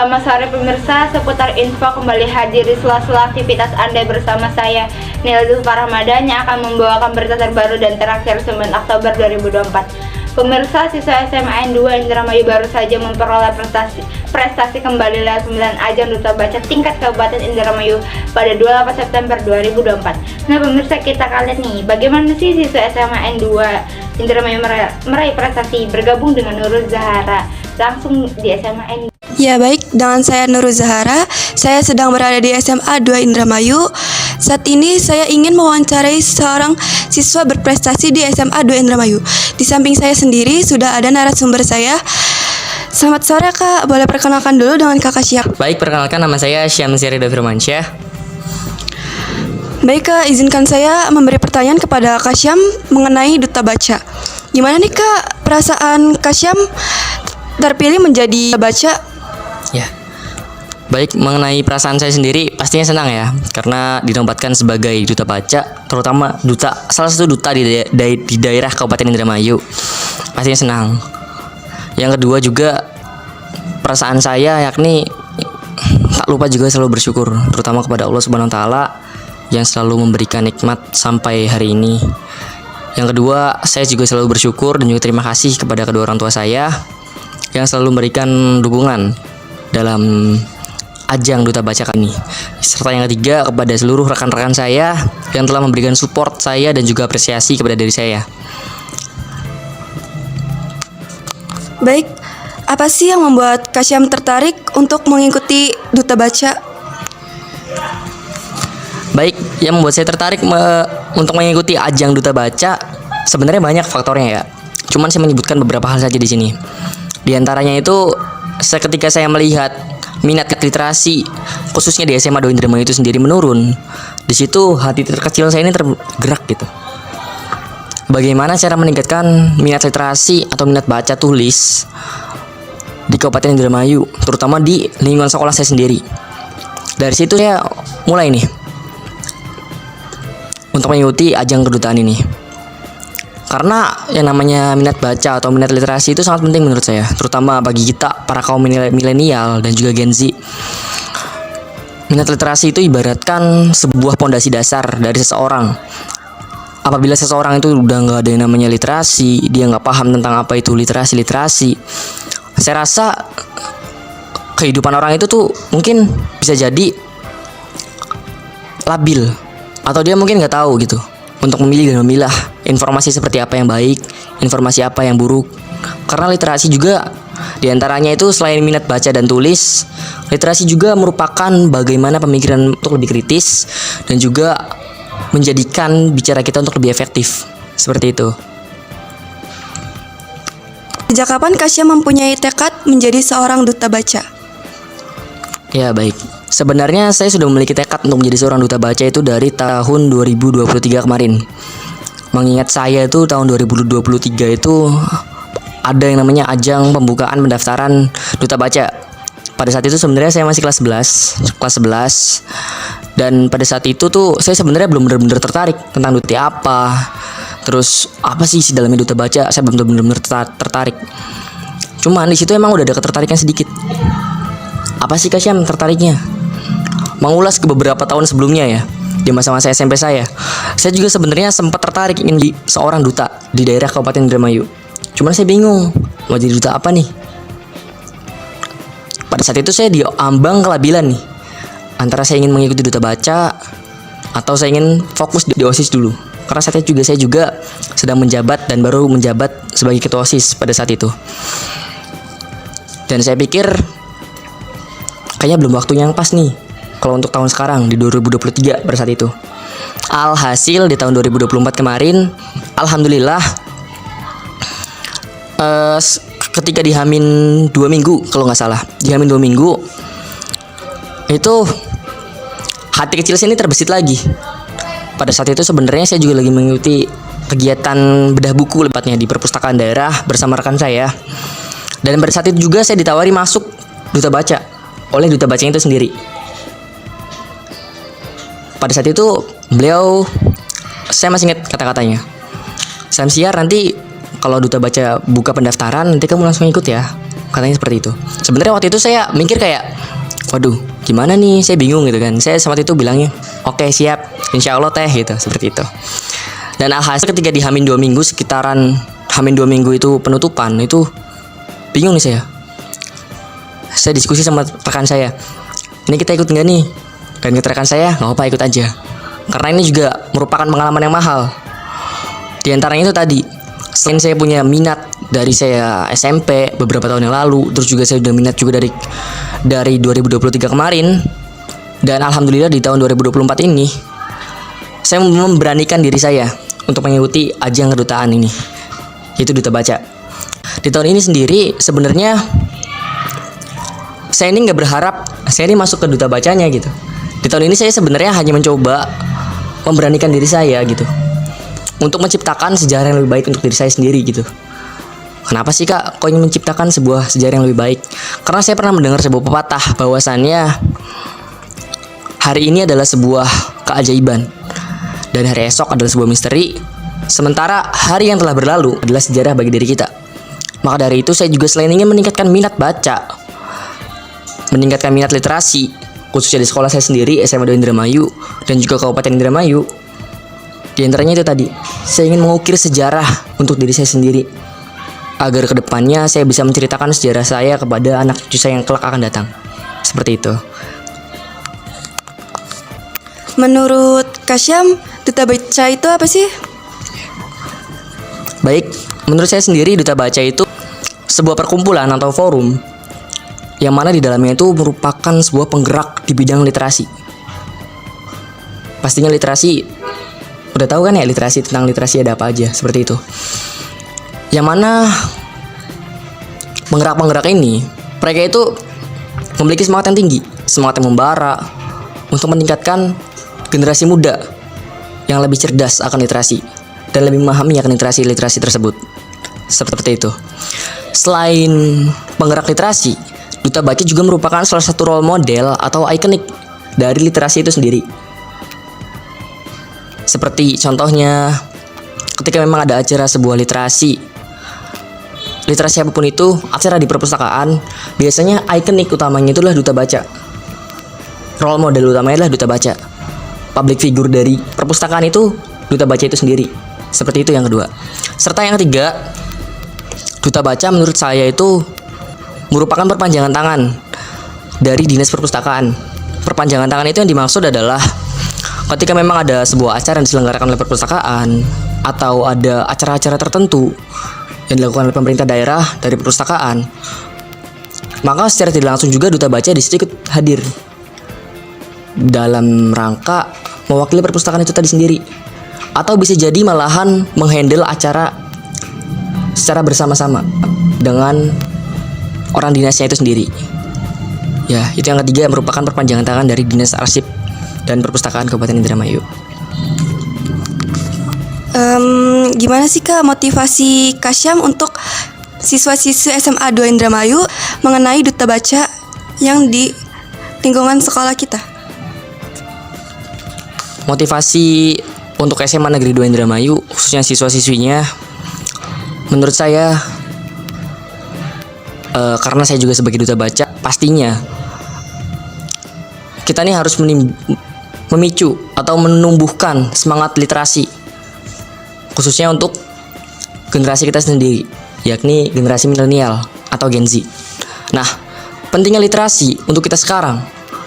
Selamat sore pemirsa, seputar info kembali hadir di sela-sela aktivitas Anda bersama saya Nila Zulfa Ramadan yang akan membawakan berita terbaru dan terakhir 9 Oktober 2024. Pemirsa, siswa SMA N2 Indramayu baru saja memperoleh prestasi kembali lewat 9 ajang duta baca tingkat Kabupaten Indramayu pada 28 September 2024. Nah pemirsa, kita akan lihat nih bagaimana sih siswa SMA N2 Indramayu meraih prestasi bergabung dengan Nurul Zahara langsung di SMA N2. Ya baik, dengan saya Nurul Zahara, saya sedang berada di SMA 2 Indramayu. Saat ini saya ingin mewawancarai seorang siswa berprestasi di SMA 2 Indramayu. Di samping saya sendiri sudah ada narasumber saya. Selamat sore Kak, boleh perkenalkan dulu dengan Kakak siapa? Baik, perkenalkan nama saya Syamsir Ridho Firmansyah. Baik Kak, izinkan saya memberi pertanyaan kepada Kak Syam mengenai duta baca. Gimana nih Kak, perasaan Kak Syam terpilih menjadi duta baca? Ya, baik, mengenai perasaan saya sendiri pastinya senang ya, karena dinobatkan sebagai duta baca, terutama salah satu duta di daerah Kabupaten Indramayu. Pastinya senang. Yang kedua juga perasaan saya yakni tak lupa juga selalu bersyukur, terutama kepada Allah Subhanahu wa taala yang selalu memberikan nikmat sampai hari ini. Yang kedua, saya juga selalu bersyukur dan juga terima kasih kepada kedua orang tua saya yang selalu memberikan dukungan dalam ajang duta baca kali ini. Serta yang ketiga, kepada seluruh rekan-rekan saya yang telah memberikan support saya dan juga apresiasi kepada diri saya. Baik, apa sih yang membuat Kak Syam tertarik untuk mengikuti duta baca? Baik, yang membuat saya tertarik untuk mengikuti ajang duta baca sebenarnya banyak faktornya ya. Cuman saya menyebutkan beberapa hal saja di sini. Di antaranya itu ketika saya melihat minat literasi khususnya di SMA 2 Indramayu itu sendiri menurun, di situ hati terkecil saya ini tergerak gitu. Bagaimana cara meningkatkan minat literasi atau minat baca tulis di Kabupaten Indramayu, terutama di lingkungan sekolah saya sendiri. Dari situ saya mulai nih untuk mengikuti ajang kedutaan ini. Karena yang namanya minat baca atau minat literasi itu sangat penting menurut saya, terutama bagi kita para kaum milenial dan juga Gen Z. Minat literasi itu ibaratkan sebuah pondasi dasar dari seseorang. Apabila seseorang itu udah nggak ada yang namanya literasi, dia nggak paham tentang apa itu literasi, saya rasa kehidupan orang itu tuh mungkin bisa jadi labil, atau dia mungkin nggak tahu gitu untuk memilih dan memilah informasi seperti apa yang baik, informasi apa yang buruk. Karena literasi juga diantaranya itu selain minat baca dan tulis, literasi juga merupakan bagaimana pemikiran untuk lebih kritis dan juga menjadikan bicara kita untuk lebih efektif. Seperti itu. Sejak kapan Kak Syam mempunyai tekad menjadi seorang duta baca? Ya baik, sebenarnya saya sudah memiliki tekad untuk menjadi seorang duta baca itu dari tahun 2023 kemarin. Mengingat saya itu tahun 2023 itu ada yang namanya ajang pembukaan pendaftaran duta baca. Pada saat itu sebenarnya saya masih kelas 11. Dan pada saat itu tuh saya sebenarnya belum benar-benar tertarik tentang duta apa. Terus apa sih isi dalamnya duta baca? Saya belum benar-benar tertarik. Cuman di situ emang udah ada ketertarikan sedikit. Apa sih Kak Syam tertariknya? Mengulas ke beberapa tahun sebelumnya ya, di masa-masa SMP saya juga sebenarnya sempat tertarik ingin jadi seorang duta di daerah Kabupaten Indramayu. Cuman saya bingung mau jadi duta apa nih. Pada saat itu saya diambang kelabilan nih, antara saya ingin mengikuti duta baca atau saya ingin fokus di OSIS dulu. Karena saat itu saya juga sedang menjabat dan baru menjabat sebagai ketua OSIS pada saat itu. Dan saya pikir kayaknya belum waktunya yang pas nih kalau untuk tahun sekarang di 2023 pada saat itu. Alhasil di tahun 2024 kemarin, alhamdulillah ketika dihamin 2 minggu kalau nggak salah, dihamin 2 minggu itu hati kecil saya ini terbesit lagi. Pada saat itu sebenarnya saya juga lagi mengikuti kegiatan bedah buku lepatnya di perpustakaan daerah bersama rekan saya. Dan pada saat itu juga saya ditawari masuk duta baca oleh duta bacanya itu sendiri. Pada saat itu beliau, saya masih ingat kata-katanya, Samsiar, nanti kalau duta baca buka pendaftaran nanti kamu langsung ikut ya. Katanya seperti itu. Sebenarnya waktu itu saya mikir kayak, waduh, gimana nih? Saya bingung gitu kan. Saya waktu itu bilangnya, oke siap, insya Allah teh gitu, seperti itu. Dan alhasil ketika di Hamin 2 minggu, sekitaran Hamin 2 minggu itu penutupan, itu bingung nih saya. Saya diskusi sama rekan saya, ini kita ikut nggak nih? Dan kata rekan saya, nggak apa-apa, ikut aja. Karena ini juga merupakan pengalaman yang mahal. Di antaranya itu tadi, selain saya punya minat dari saya SMP beberapa tahun yang lalu, terus juga saya udah minat juga dari 2023 kemarin, dan alhamdulillah di tahun 2024 ini saya memberanikan diri saya untuk mengikuti ajang kedutaan ini, yaitu Duta Baca. Di tahun ini sendiri sebenarnya saya ini nggak berharap saya ini masuk ke Duta Bacanya gitu. Di tahun ini saya sebenarnya hanya mencoba memberanikan diri saya gitu, untuk menciptakan sejarah yang lebih baik untuk diri saya sendiri gitu. Kenapa sih kak kok ingin menciptakan sebuah sejarah yang lebih baik? Karena saya pernah mendengar sebuah pepatah bahwasannya hari ini adalah sebuah keajaiban dan hari esok adalah sebuah misteri, sementara hari yang telah berlalu adalah sejarah bagi diri kita. Maka dari itu saya juga selain ingin meningkatkan minat baca, meningkatkan minat literasi, khususnya di sekolah saya sendiri SMA 2 Indramayu dan juga Kabupaten Indramayu. Di antaranya itu tadi, saya ingin mengukir sejarah untuk diri saya sendiri, agar kedepannya saya bisa menceritakan sejarah saya kepada anak cucu saya yang kelak akan datang. Seperti itu. Menurut Kak Syam, Duta Baca itu apa sih? Baik, menurut saya sendiri Duta Baca itu sebuah perkumpulan atau forum yang mana di dalamnya itu merupakan sebuah penggerak di bidang literasi. Pastinya literasi, udah tahu kan ya literasi, tentang literasi ada apa aja, seperti itu. Yang mana penggerak-penggerak ini, mereka itu memiliki semangat yang tinggi, semangat yang membara untuk meningkatkan generasi muda yang lebih cerdas akan literasi dan lebih memahami akan literasi tersebut. Seperti itu. Selain penggerak literasi, Duta Baca juga merupakan salah satu role model atau ikonik dari literasi itu sendiri. Seperti contohnya ketika memang ada acara sebuah literasi apapun itu, acara di perpustakaan, biasanya ikonik utamanya itulah Duta Baca. Role model utamanya adalah Duta Baca. Public figure dari perpustakaan itu Duta Baca itu sendiri. Seperti itu yang kedua. Serta yang ketiga, Duta Baca menurut saya itu merupakan perpanjangan tangan dari dinas perpustakaan. Perpanjangan tangan itu yang dimaksud adalah ketika memang ada sebuah acara yang diselenggarakan oleh perpustakaan atau ada acara-acara tertentu yang dilakukan oleh pemerintah daerah dari perpustakaan, maka secara tidak langsung juga Duta Baca di situ ikut hadir dalam rangka mewakili perpustakaan itu tadi sendiri, atau bisa jadi malahan menghandle acara secara bersama-sama dengan orang dinasnya itu sendiri. Ya, itu yang ketiga merupakan perpanjangan tangan dari Dinas Arsip dan Perpustakaan Kabupaten Indramayu. Gimana sih Kak motivasi Kak Syam untuk siswa-siswi SMA 2 Indramayu mengenai Duta Baca yang di lingkungan sekolah kita? Motivasi untuk SMA Negeri 2 Indramayu, khususnya siswa-siswinya, menurut saya karena saya juga sebagai Duta Baca, pastinya kita nih harus memicu atau menumbuhkan semangat literasi, khususnya untuk generasi kita sendiri, yakni generasi milenial atau Gen Z. Nah, pentingnya literasi untuk kita sekarang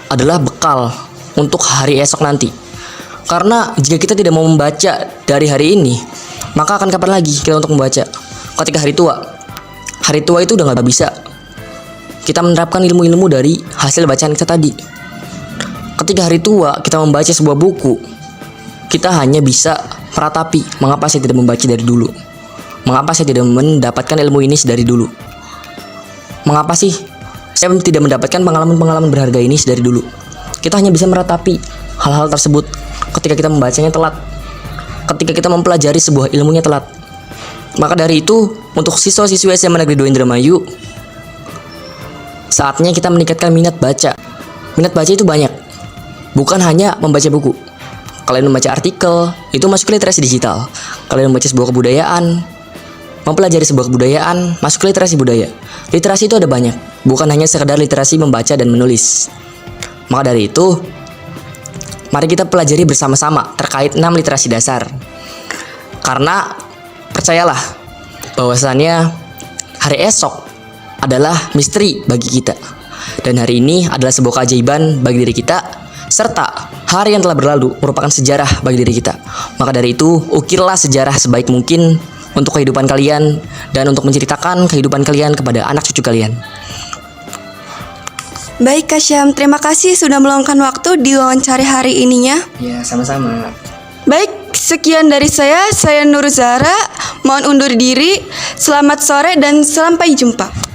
adalah bekal untuk hari esok nanti. Karena jika kita tidak mau membaca dari hari ini, maka akan kapan lagi kita untuk membaca? Ketika hari tua itu udah gak bisa kita menerapkan ilmu-ilmu dari hasil bacaan kita tadi. Ketika hari tua kita membaca sebuah buku, kita hanya bisa meratapi, mengapa saya tidak membaca dari dulu? Mengapa saya tidak mendapatkan ilmu ini dari dulu? Mengapa sih saya tidak mendapatkan pengalaman-pengalaman berharga ini dari dulu? Kita hanya bisa meratapi hal-hal tersebut ketika kita membacanya telat, ketika kita mempelajari sebuah ilmunya telat. Maka dari itu, untuk siswa-siswi SMA Negeri 2 Indramayu, saatnya kita meningkatkan minat baca. Minat baca itu banyak, bukan hanya membaca buku. Kalian membaca artikel, itu masuk ke literasi digital. Kalian membaca sebuah kebudayaan, mempelajari sebuah kebudayaan, masuk ke literasi budaya. Literasi itu ada banyak, bukan hanya sekedar literasi membaca dan menulis. Maka dari itu, mari kita pelajari bersama-sama terkait 6 literasi dasar. Karena percayalah bahwasannya hari esok adalah misteri bagi kita. Dan hari ini adalah sebuah keajaiban bagi diri kita, serta hari yang telah berlalu merupakan sejarah bagi diri kita. Maka dari itu, ukirlah sejarah sebaik mungkin untuk kehidupan kalian dan untuk menceritakan kehidupan kalian kepada anak cucu kalian. Baik Kak Syam, terima kasih sudah meluangkan waktu di wawancara hari ininya. Ya, sama-sama. Baik, sekian dari saya Nur Zahara. Mohon undur diri. Selamat sore dan sampai jumpa.